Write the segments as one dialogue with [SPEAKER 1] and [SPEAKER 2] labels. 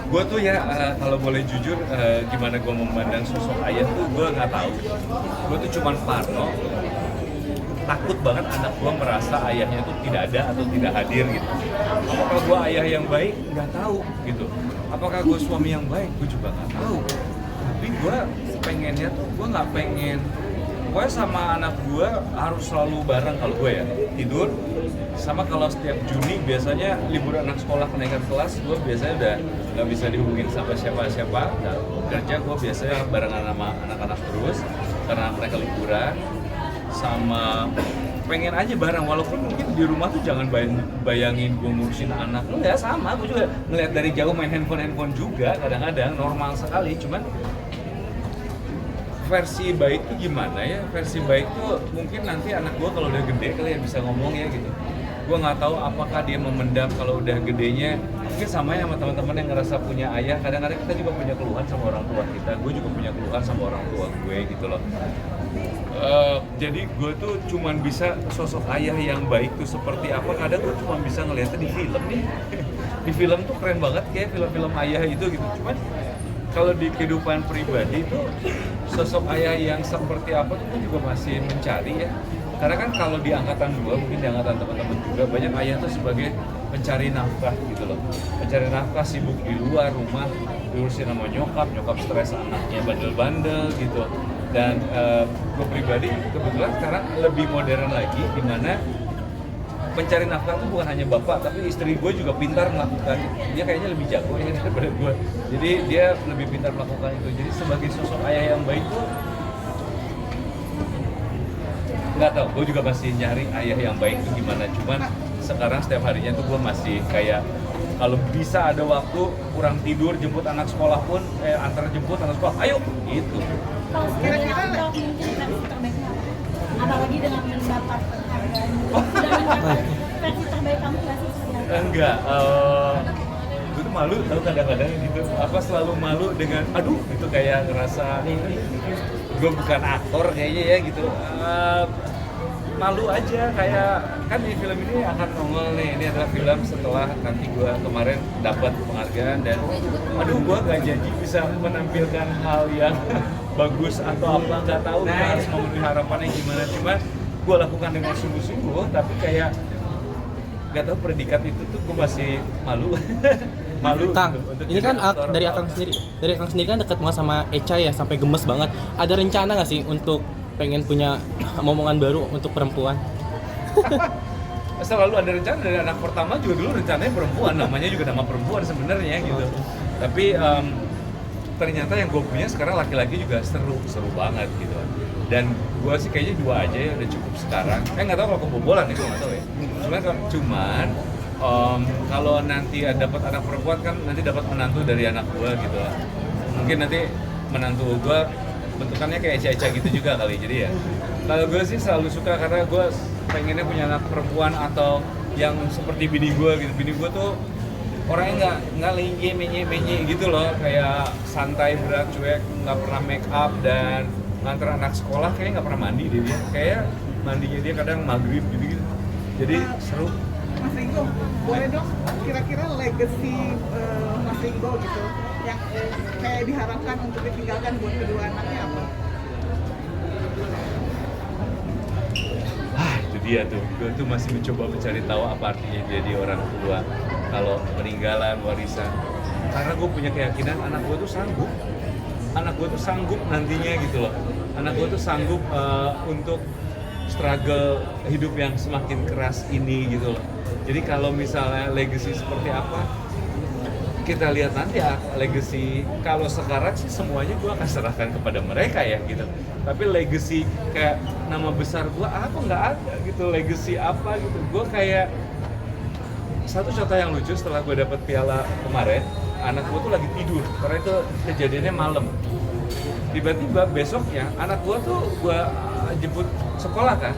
[SPEAKER 1] Gue tuh ya kalau boleh jujur gimana gue memandang sosok ayah tuh gue nggak tahu. Gue tuh cuman parno, takut banget anak gue merasa ayahnya tuh tidak ada atau tidak hadir gitu. Apakah gue ayah yang baik? Nggak tahu gitu. Apakah gue suami yang baik? Gue juga nggak tahu. Tapi gue pengennya tuh gue nggak pengen. Gue sama anak gue harus selalu bareng kalau gue ya tidur. Sama kalau setiap Juni biasanya libur anak sekolah kenaikan kelas, gue biasanya udah nggak bisa dihubungin sama siapa-siapa. Nah, kerja gue biasanya barengan sama anak-anak terus karena mereka liburan. Sama pengen aja bareng, walaupun mungkin di rumah tuh jangan bayangin gue ngurusin anak. Enggak, sama, gue juga ngeliat dari jauh main handphone juga kadang-kadang normal sekali. Cuman versi baik tuh gimana ya? Versi baik tuh mungkin nanti anak gue kalau udah gede kali ya bisa ngomong ya gitu. Gue nggak tahu apakah dia memendam kalau udah gedenya. Mungkin sama ya sama teman-teman yang ngerasa punya ayah. Kadang-kadang kita juga punya keluhan sama orang tua kita. Gue juga punya keluhan sama orang tua gue gitu loh. Jadi gue tuh cuman bisa sosok ayah yang baik tuh seperti apa. Kadang gue cuma bisa ngeliatnya di film nih. Di film tuh keren banget kayak film-film ayah itu gitu. Cuman kalau di kehidupan pribadi itu sosok ayah yang seperti apa tuh juga masih mencari ya. Karena kan kalau di angkatan gua, mungkin di angkatan teman-teman juga banyak ayah tuh sebagai pencari nafkah gitu loh. Pencari nafkah, sibuk di luar rumah, diurusin sama nyokap stres anaknya bandel-bandel gitu. Dan gua pribadi kebetulan sekarang lebih modern lagi di mana pencari nafkah itu bukan hanya bapak, tapi istri gue juga pintar melakukan. Dia kayaknya lebih jago ya daripada gue. Jadi dia lebih pintar melakukan itu. Jadi sebagai sosok ayah yang baik tuh nggak tahu. Gue juga masih nyari ayah yang baik itu gimana. Cuman sekarang setiap harinya tuh gue masih kayak kalau bisa ada waktu kurang tidur jemput anak sekolah pun antar jemput anak sekolah, ayo gitu.
[SPEAKER 2] Kalau kira-kira mungkin versi terbaiknya apa? Apalagi dengan mendapat penghargaan versi terbaik kamu nggak sih sebenarnya?
[SPEAKER 1] Enggak, gue tuh malu tau kadang-kadang gitu. Apa selalu malu dengan, aduh itu kayak ngerasa gue bukan aktor kayaknya ya gitu. Malu aja kayak kan di film ini akan nongol nih, ini adalah film setelah nanti gue kemarin dapat penghargaan dan aduh gue gak janji bisa menampilkan hal yang bagus atau apa, nggak tahu harus memenuhi harapannya gimana. Cuma gue lakukan dengan sungguh-sungguh, tapi kayak nggak tahu predikat itu tuh gue masih malu. Malu
[SPEAKER 3] Kang,
[SPEAKER 1] untuk
[SPEAKER 3] ini kan
[SPEAKER 1] aktor
[SPEAKER 3] dari Akang sendiri, kan dekat banget sama Echa ya, sampai gemes banget. Ada rencana nggak sih untuk pengen punya momongan baru untuk perempuan?
[SPEAKER 1] Selalu ada rencana dari anak pertama juga dulu rencananya perempuan, namanya juga nama perempuan sebenarnya gitu. Tapi ternyata yang gue punya sekarang laki-laki juga seru banget gitu. Dan gue sih kayaknya 2 aja ya udah cukup sekarang. Nggak tahu kalau kebobolan ya, gue nggak tahu ya. Cuman kalau nanti dapat anak perempuan kan nanti dapat menantu dari anak gue gitu. Mungkin nanti menantu gue bentukannya kayak Eca-Eca gitu juga kali. Jadi ya kalau gue sih selalu suka karena gue pengennya punya anak perempuan atau yang seperti bini gue gitu. Bini gue tuh orangnya nggak menye gitu loh, kayak santai, berat, cuek, nggak pernah make up dan nganter anak sekolah kayaknya nggak pernah mandi dia. Kayak mandinya dia kadang maghrib gitu. Jadi seru.
[SPEAKER 4] Mas Ringo, boleh dong kira-kira legacy Mas Ringo gitu yang kayak diharapkan untuk ditinggalkan buat kedua anaknya apa?
[SPEAKER 1] Itu dia tuh, gue tuh masih mencoba mencari tahu apa artinya jadi orang tua kalau peninggalan warisan. Karena gue punya keyakinan anak gue tuh sanggup nantinya gitu loh. Anak gue tuh sanggup untuk struggle hidup yang semakin keras ini gitu loh. Jadi kalau misalnya legacy seperti apa, kita lihat nanti ya legacy. Kalau sekarang sih semuanya gue akan serahkan kepada mereka ya gitu. Tapi legacy kayak nama besar gue apa nggak ada gitu, legacy apa gitu. Gue kayak satu contoh yang lucu setelah gue dapet piala kemarin, anak gue tuh lagi tidur karena itu kejadiannya malam. Tiba-tiba besoknya anak gue tuh gue jemput sekolah kan.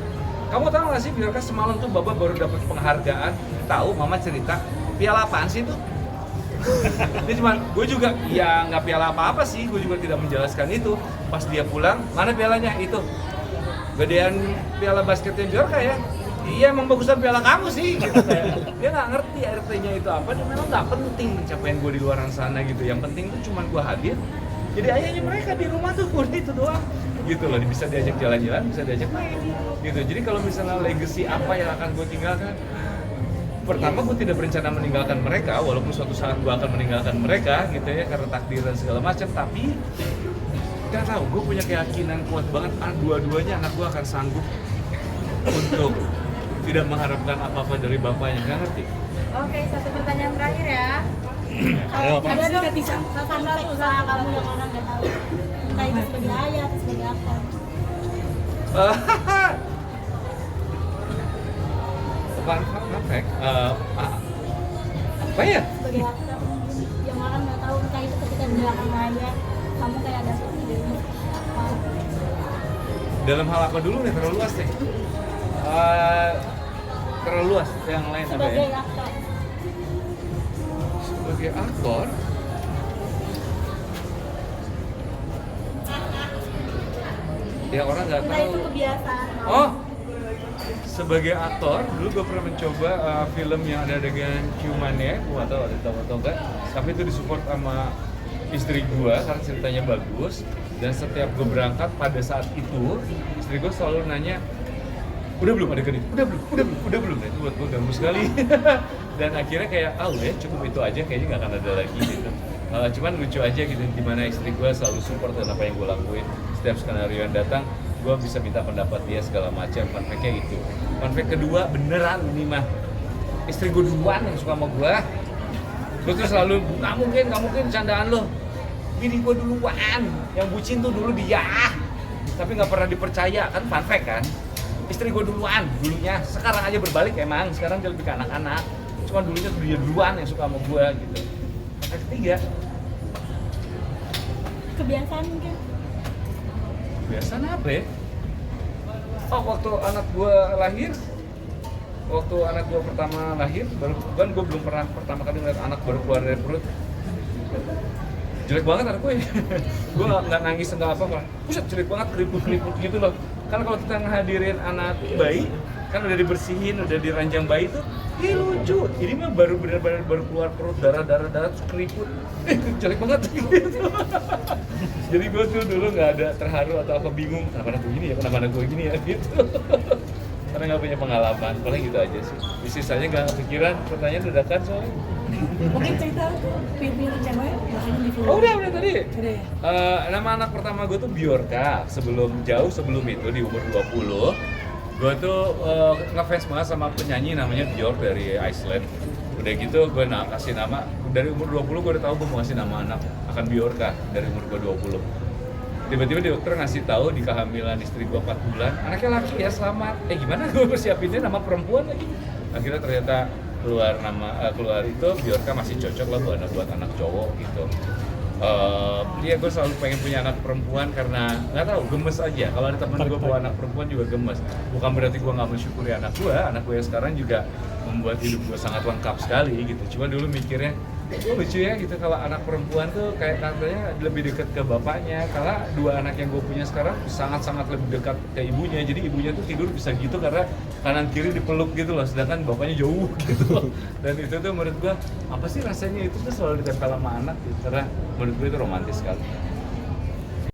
[SPEAKER 1] Kamu tahu nggak sih biarkan semalam tuh Baba baru dapat penghargaan. Tahu mama cerita piala apaan sih itu? Ini cuman gue juga ya nggak piala apa-apa sih, gue juga tidak menjelaskan itu. Pas dia pulang, mana pialanya itu? Gedean piala basketnya Bjorka ya? iya emang bagusan piala kamu sih gitu. Dia nggak ngerti RT-nya itu apa, dan memang nggak penting pencapaian gue di luar sana gitu. Yang penting tuh cuman gue hadir jadi ayahnya mereka di rumah tuh, udah itu doang gitu loh. Bisa diajak jalan-jalan, bisa diajak main gitu. Jadi kalau misalnya legacy apa yang akan gue tinggalkan, pertama gue tidak berencana meninggalkan mereka, walaupun suatu saat gue akan meninggalkan mereka gitu ya, karena takdir dan segala macam. Tapi gak tahu, gue punya keyakinan kuat banget dua-duanya anak gue akan sanggup untuk tidak mengharapkan apa-apa dari bapaknya. Gak ngerti.
[SPEAKER 2] Oke, satu pertanyaan terakhir ya. Kalau ada dong fun fact usaha kamu yang orang nggak tahu, entah itu sebagai ayah atau sebagai apa.
[SPEAKER 1] Fun fact, apa ya?
[SPEAKER 2] Sebagai aktor mungkin yang orang nggak tahu, entah itu ketika di belakang layar kamu kayak ada seperti ini apa.
[SPEAKER 1] Dalam hal apa dulu nih, terlalu luas deh. Terlalu luas, yang lain apa
[SPEAKER 2] Sebagai
[SPEAKER 1] ya?
[SPEAKER 2] aktor.
[SPEAKER 1] Sebagai aktor, ya orang nggak
[SPEAKER 2] Entah
[SPEAKER 1] tahu.
[SPEAKER 2] itu kebiasaan.
[SPEAKER 1] Oh, sebagai aktor dulu gue pernah mencoba film yang ada adegan ciumannya, gue nggak tahu ada tahu atau enggak, tapi itu disupport sama istri gue karena ceritanya bagus. Dan setiap gue berangkat pada saat itu, istri gue selalu nanya, udah belum adegan itu, udah belum, nah, itu buat gue ganggu sekali. Dan akhirnya kayak, udah cukup itu aja, kayaknya nggak akan ada lagi gitu. Cuman lucu aja gitu, dimana istri gue selalu support dengan apa yang gue lakuin. Setiap skenario yang datang, gue bisa minta pendapat dia segala macam. Fun fact-nya gitu. Fun fact kedua, beneran ini mah, istri gue duluan yang suka sama gue. Gue tuh selalu, nggak mungkin candaan lo. Bini gue duluan, yang bucin tuh dulu dia. Tapi nggak pernah dipercaya, kan fun fact kan. Istri gue duluan, dulunya. Sekarang aja berbalik emang, sekarang dia lebih ke anak-anak. Cuma dulunya tuh dia duluan yang suka sama gue gitu. Fun fact ketiga,
[SPEAKER 2] Kebiasaan mungkin.
[SPEAKER 1] kebiasaan apa ya? Oh, waktu anak gue lahir, waktu anak gue pertama lahir, baru kan gue belum pernah pertama kali ngeliat anak baru keluar dari perut. Jelek banget anak gue. Gue nggak nangis nggak apa-apa. Buset, jelek banget, keriput gitu loh. Kan kalau kita ngehadirin anak bayi, kan udah dibersihin, udah diranjang bayi tuh, lucu. Ini mah baru benar-benar baru keluar perut, darah terus keriput. Jelek banget gitu. Jadi gue tuh dulu nggak ada terharu atau apa, bingung kenapa anak gue gini ya, kenapa anak gue gini ya gitu. Karena nggak punya pengalaman, paling gitu aja sih. Sisanya nggak kepikiran, pertanyaan dadakan soalnya.
[SPEAKER 2] Mungkin cerita pilih cewek makanya di film.
[SPEAKER 1] Oh udah tadi.
[SPEAKER 2] Udah ya?
[SPEAKER 1] Nama anak pertama gue tuh Bjorka. Jauh sebelum itu di umur 20, gue tuh ngefans banget sama penyanyi namanya Bjork dari Iceland. Udah gitu gue kasih nama, dari umur 20 gue udah tahu gue mau ngasih nama anak akan Bjorka dari umur gue 20. Tiba-tiba dokter ngasih tahu di kehamilan istri gue 4 bulan, anaknya laki ya, selamat. Gimana gue persiapinnya nama perempuan lagi. Akhirnya ternyata keluar itu Bjorka masih cocok lah buat anak cowok gitu. Iya, gue selalu pengen punya anak perempuan karena nggak tahu, gemes aja. Kalau ada teman gue bawa anak perempuan juga gemes. Bukan berarti gue nggak mensyukuri anak gue yang sekarang juga membuat hidup gue sangat lengkap sekali gitu. Cuma dulu mikirnya, lucu ya gitu kalau anak perempuan tuh kayak katanya lebih dekat ke bapaknya. Karena dua anak yang gue punya sekarang sangat-sangat lebih dekat ke ibunya. Jadi ibunya tuh tidur bisa gitu karena kanan kiri dipeluk gitu loh, sedangkan bapaknya jauh gitu. Dan itu tuh menurut gue, apa sih rasanya itu tuh selalu ditempel sama anak gitu. Karena menurut gue itu romantis sekali.